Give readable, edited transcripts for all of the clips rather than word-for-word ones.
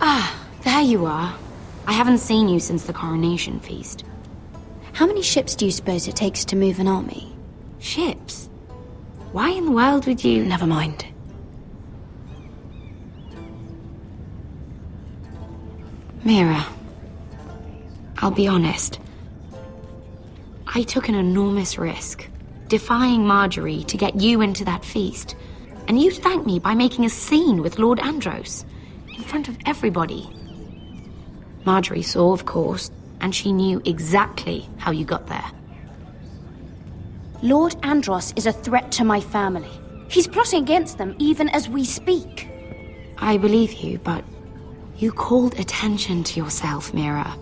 Ah, there you are. I haven't seen you since the coronation feast. How many ships do you suppose it takes to move an army? Ships? Why in the world would you... Never mind. Mira, I'll be honest. I took an enormous risk, defying Marjorie to get you into that feast. And you thanked me by making a scene with Lord Andros, in front of everybody. Marjorie saw, of course, and she knew exactly how you got there. Lord Andros is a threat to my family. He's plotting against them even as we speak. I believe you, but you called attention to yourself, Mira.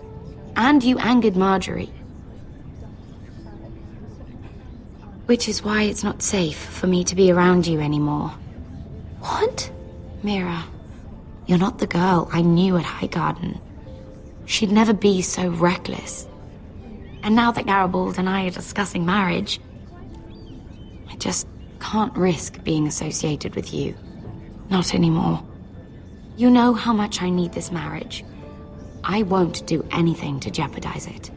And you angered Marjorie. Which is why it's not safe for me to be around you anymore. What? Mira, you're not the girl I knew at Highgarden. She'd never be so reckless. And now that Garibald and I are discussing marriage, I just can't risk being associated with you. Not anymore. You know how much I need this marriage. I won't do anything to jeopardize it.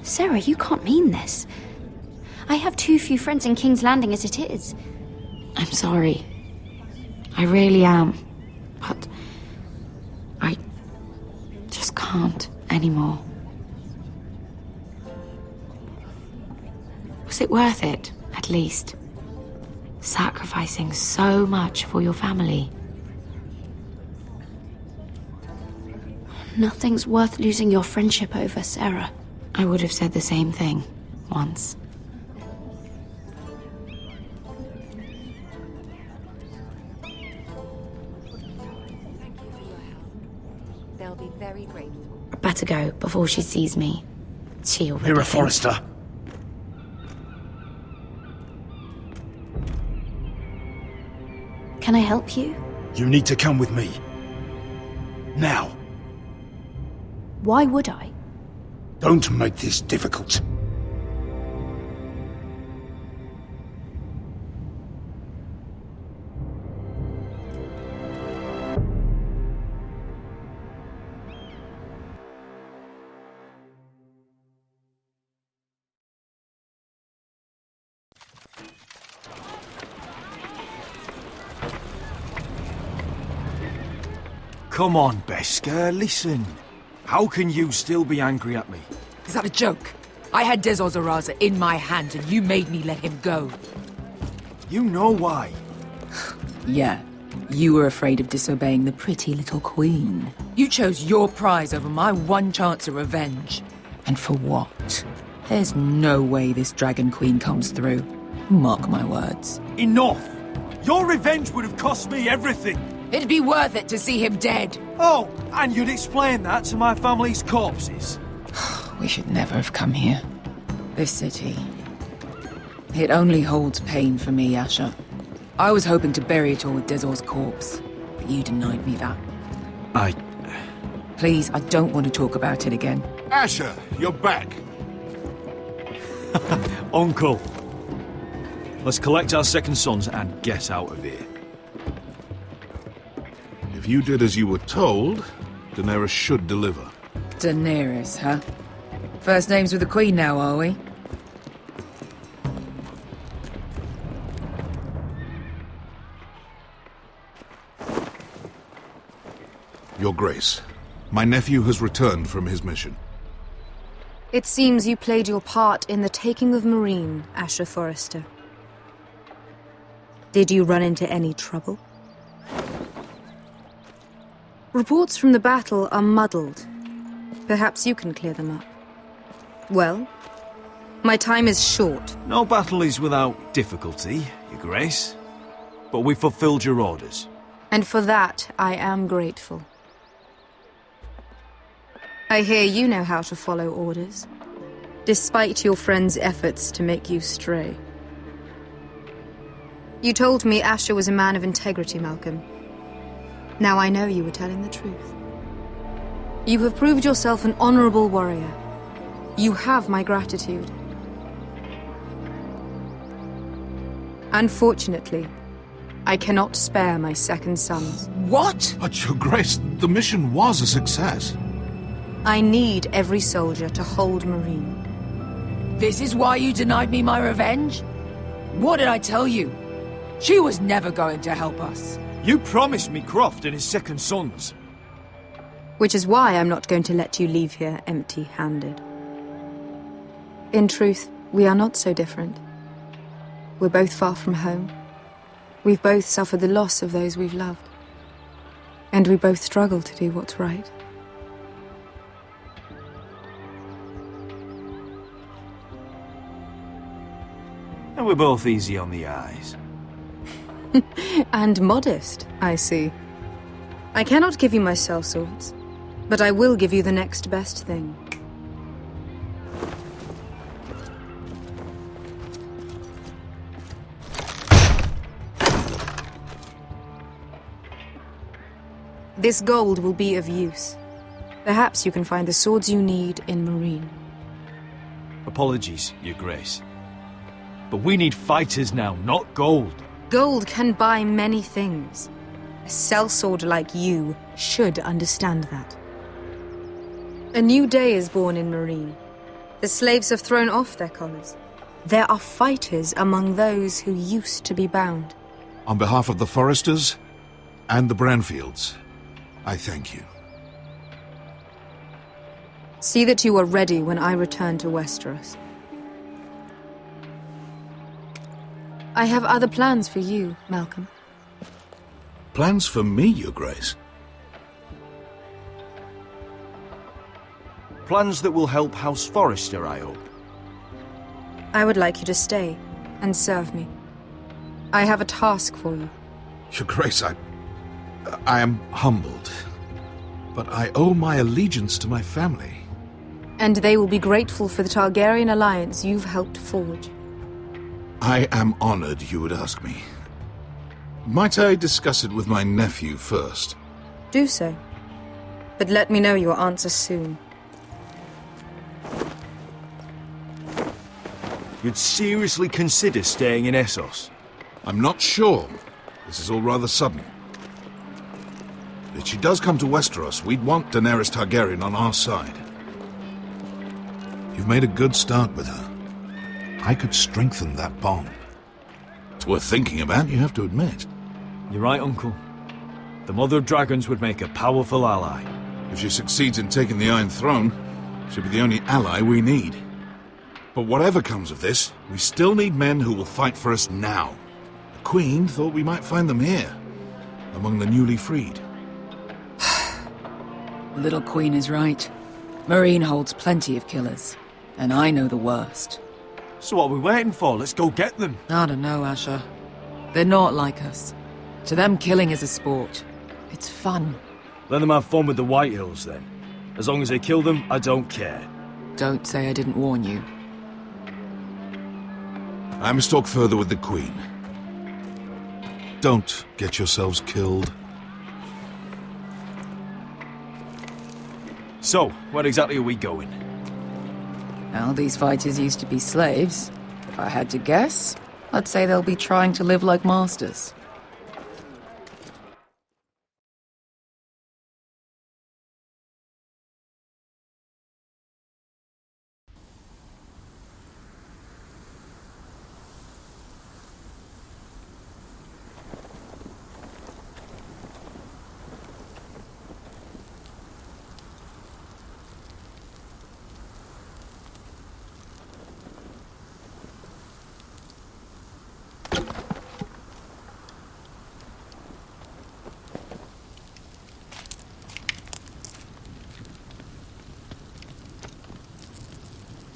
Sera, you can't mean this. I have too few friends in King's Landing as it is. I'm sorry. I really am. But I just can't anymore. Was it worth it, at least? Sacrificing so much for your family. Nothing's worth losing your friendship over, Sera. I would have said the same thing once. They'll be very grateful. I better go before she sees me. She already Mira thinks- Forrester. Can I help you? You need to come with me. Now. Why would I? Don't make this difficult. Come on, Beskar, listen. How can you still be angry at me? Is that a joke? I had Dezor Zaraza in my hands and you made me let him go. You know why. Yeah, you were afraid of disobeying the pretty little queen. You chose your prize over my one chance of revenge. And for what? There's no way this Dragon Queen comes through. Mark my words. Enough! Your revenge would have cost me everything. It'd be worth it to see him dead. Oh, and you'd explain that to my family's corpses. We should never have come here. This city. It only holds pain for me, Asher. I was hoping to bury it all with Dezor's corpse, but you denied me that. Please, I don't want to talk about it again. Asher, you're back. Uncle. Let's collect our second sons and get out of here. If you did as you were told, Daenerys should deliver. Daenerys, huh? First names with the Queen now, are we? Your Grace, my nephew has returned from his mission. It seems you played your part in the taking of Marine, Asher Forrester. Did you run into any trouble? Reports from the battle are muddled. Perhaps you can clear them up. Well, my time is short. No battle is without difficulty, Your Grace. But we fulfilled your orders. And for that, I am grateful. I hear you know how to follow orders, despite your friend's efforts to make you stray. You told me Asher was a man of integrity, Malcolm. Now I know you were telling the truth. You have proved yourself an honorable warrior. You have my gratitude. Unfortunately, I cannot spare my second sons. What? But, Your Grace, the mission was a success. I need every soldier to hold Marine. This is why you denied me my revenge? What did I tell you? She was never going to help us. You promised me Croft and his second sons. Which is why I'm not going to let you leave here empty-handed. In truth, we are not so different. We're both far from home. We've both suffered the loss of those we've loved. And we both struggle to do what's right. And we're both easy on the eyes. And modest, I see. I cannot give you my sellswords, but I will give you the next best thing. This gold will be of use. Perhaps you can find the swords you need in Marine. Apologies, Your Grace. But we need fighters now, not gold. Gold can buy many things. A sellsword like you should understand that. A new day is born in Marine. The slaves have thrown off their collars. There are fighters among those who used to be bound. On behalf of the Foresters and the Branfields, I thank you. See that you are ready when I return to Westeros. I have other plans for you, Malcolm. Plans for me, Your Grace? Plans that will help House Forrester, I hope. I would like you to stay and serve me. I have a task for you. Your Grace, I am humbled, but I owe my allegiance to my family. And they will be grateful for the Targaryen alliance you've helped forge. I am honored you would ask me. Might I discuss it with my nephew first? Do so. But let me know your answer soon. You'd seriously consider staying in Essos? I'm not sure. This is all rather sudden. If she does come to Westeros, we'd want Daenerys Targaryen on our side. You've made a good start with her. I could strengthen that bond. It's worth thinking about, you have to admit. You're right, Uncle. The Mother of Dragons would make a powerful ally. If she succeeds in taking the Iron Throne, she'll be the only ally we need. But whatever comes of this, we still need men who will fight for us now. The Queen thought we might find them here, among the newly freed. The little queen is right. Marine holds plenty of killers, and I know the worst. So what are we waiting for? Let's go get them. I don't know, Asher. They're not like us. To them, killing is a sport. It's fun. Let them have fun with the White Hills, then. As long as they kill them, I don't care. Don't say I didn't warn you. I must talk further with the Queen. Don't get yourselves killed. So, where exactly are we going? Now, these fighters used to be slaves. If I had to guess, I'd say they'll be trying to live like masters.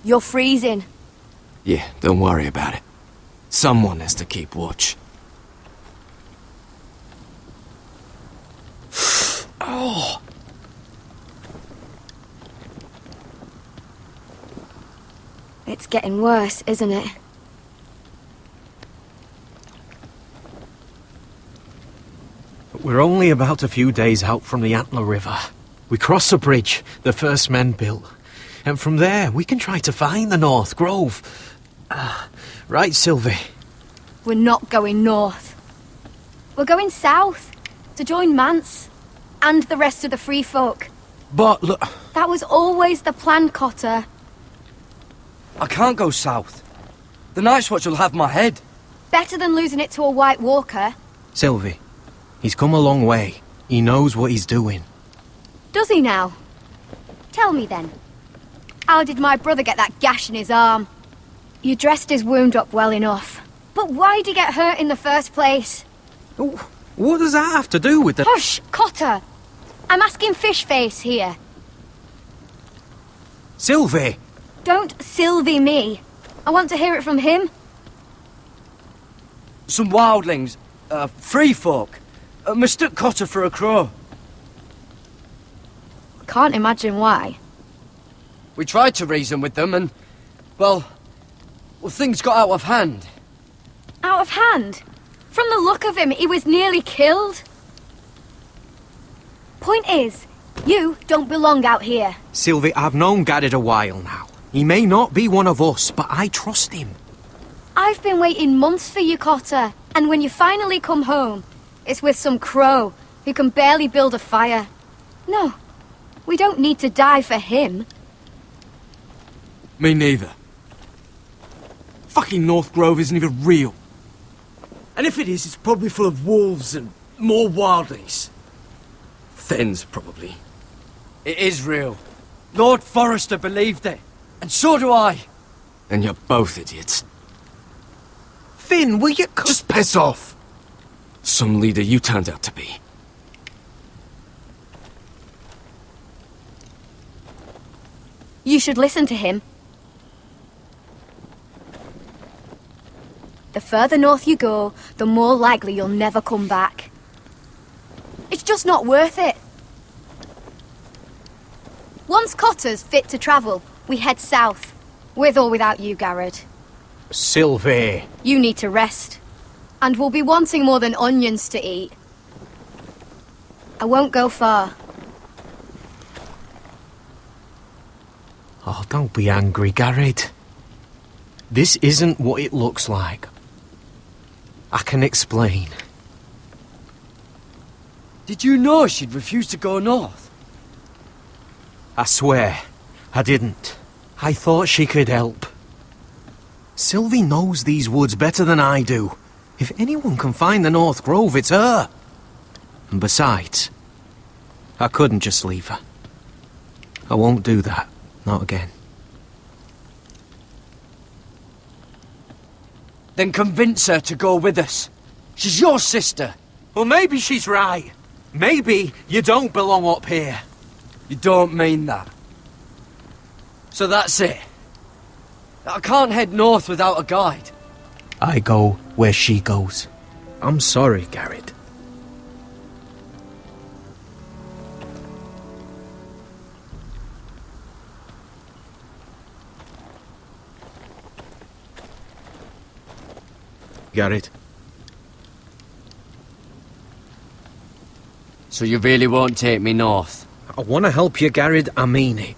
You're freezing. Yeah, don't worry about it. Someone has to keep watch. Oh! It's getting worse, isn't it? We're only about a few days out from the Antler River. We cross the bridge the first men built. And from there, we can try to find the North Grove. Right, Sylvie? We're not going north. We're going south to join Mance and the rest of the free folk. But look, That was always the plan, Cotter. I can't go south. The Night's Watch will have my head. Better than losing it to a White Walker. Sylvie, he's come a long way. He knows what he's doing. Does he now? Tell me then. How did my brother get that gash in his arm? You dressed his wound up well enough. But why'd he get hurt in the first place? Oh, what does that have to do with the... Hush, Cotter! I'm asking Fishface here. Sylvie! Don't Sylvie me. I want to hear it from him. Some wildlings, free folk, mistook Cotter for a crow. Can't imagine why. We tried to reason with them and, well, things got out of hand. Out of hand? From the look of him, he was nearly killed. Point is, you don't belong out here. Sylvie, I've known Garrett a while now. He may not be one of us, but I trust him. I've been waiting months for you, Cotter. And when you finally come home, it's with some crow who can barely build a fire. No, we don't need to die for him. Me neither. Fucking North Grove isn't even real. And if it is, it's probably full of wolves and more wildlings. Thens, probably. It is real. Lord Forrester believed it, and so do I. And you're both idiots. Finn, will you... Just piss off! Some leader you turned out to be. You should listen to him. The further north you go, the more likely you'll never come back. It's just not worth it. Once Cotter's fit to travel, we head south. With or without you, Garrett. Sylvie. You need to rest. And we'll be wanting more than onions to eat. I won't go far. Oh, don't be angry, Garrett. This isn't what it looks like. I can explain. Did you know she'd refuse to go north? I swear, I didn't. I thought she could help. Sylvie knows these woods better than I do. If anyone can find the North Grove, it's her. And besides, I couldn't just leave her. I won't do that. Not again. Then convince her to go with us. She's your sister. Well, maybe she's right. Maybe you don't belong up here. You don't mean that. So that's it. I can't head north without a guide. I go where she goes. I'm sorry, Garrett. Garrett. So you really won't take me north? I want to help you, Garrett, I mean it.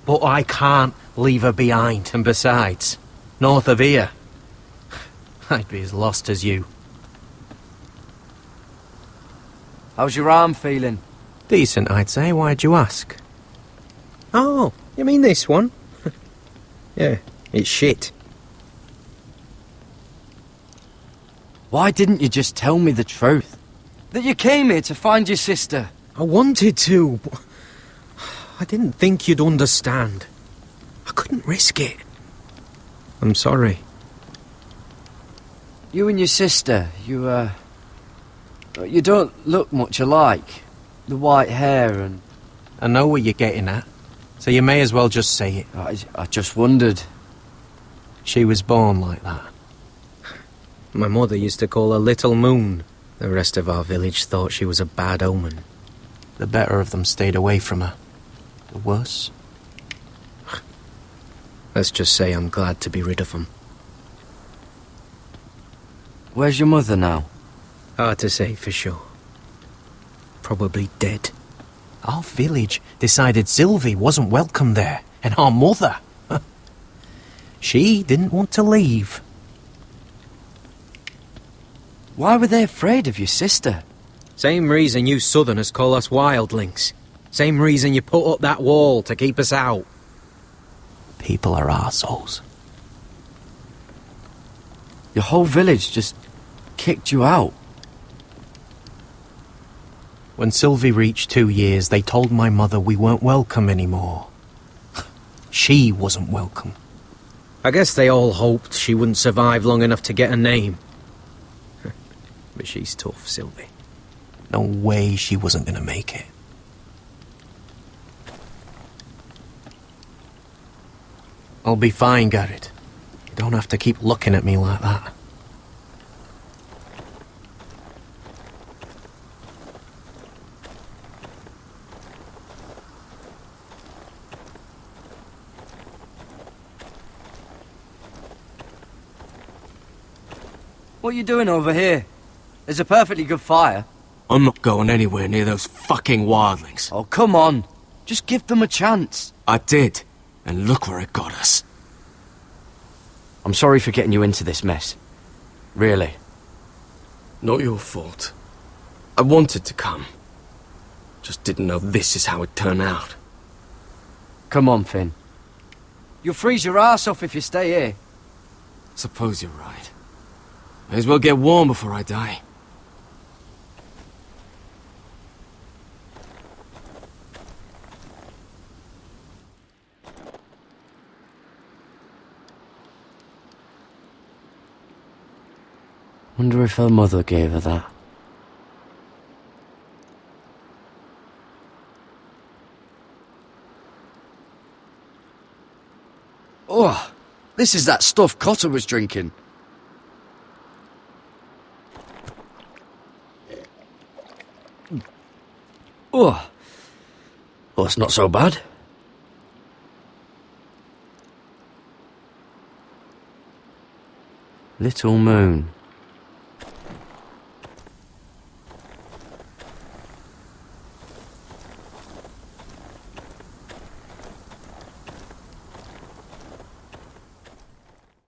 But I can't leave her behind. And besides, north of here, I'd be as lost as you. How's your arm feeling? Decent, I'd say. Why'd you ask? Oh, you mean this one? Yeah, it's shit. Why didn't you just tell me the truth? That you came here to find your sister? I wanted to, but I didn't think you'd understand. I couldn't risk it. I'm sorry. You and your sister, you don't look much alike. The white hair and... I know what you're getting at, so you may as well just say it. I just wondered. She was born like that. My mother used to call her Little Moon. The rest of our village thought she was a bad omen. The better of them stayed away from her. The worse? Let's just say I'm glad to be rid of them. Where's your mother now? Hard to say for sure. Probably dead. Our village decided Sylvie wasn't welcome there, and our mother... She didn't want to leave. Why were they afraid of your sister? Same reason you southerners call us wildlings. Same reason you put up that wall to keep us out. People are arseholes. Your whole village just kicked you out. When Sylvie reached 2 years, they told my mother we weren't welcome anymore. She wasn't welcome. I guess they all hoped she wouldn't survive long enough to get a name. But she's tough, Sylvie. No way she wasn't gonna make it. I'll be fine, Garrett. You don't have to keep looking at me like that. What are you doing over here? There's a perfectly good fire. I'm not going anywhere near those fucking wildlings. Oh, come on. Just give them a chance. I did, and look where it got us. I'm sorry for getting you into this mess. Really. Not your fault. I wanted to come. Just didn't know this is how it'd turn out. Come on, Finn. You'll freeze your ass off if you stay here. Suppose you're right. May as well get warm before I die. Wonder if her mother gave her that. Oh, this is that stuff Cotter was drinking. Oh, well, it's not so bad. Little Moon.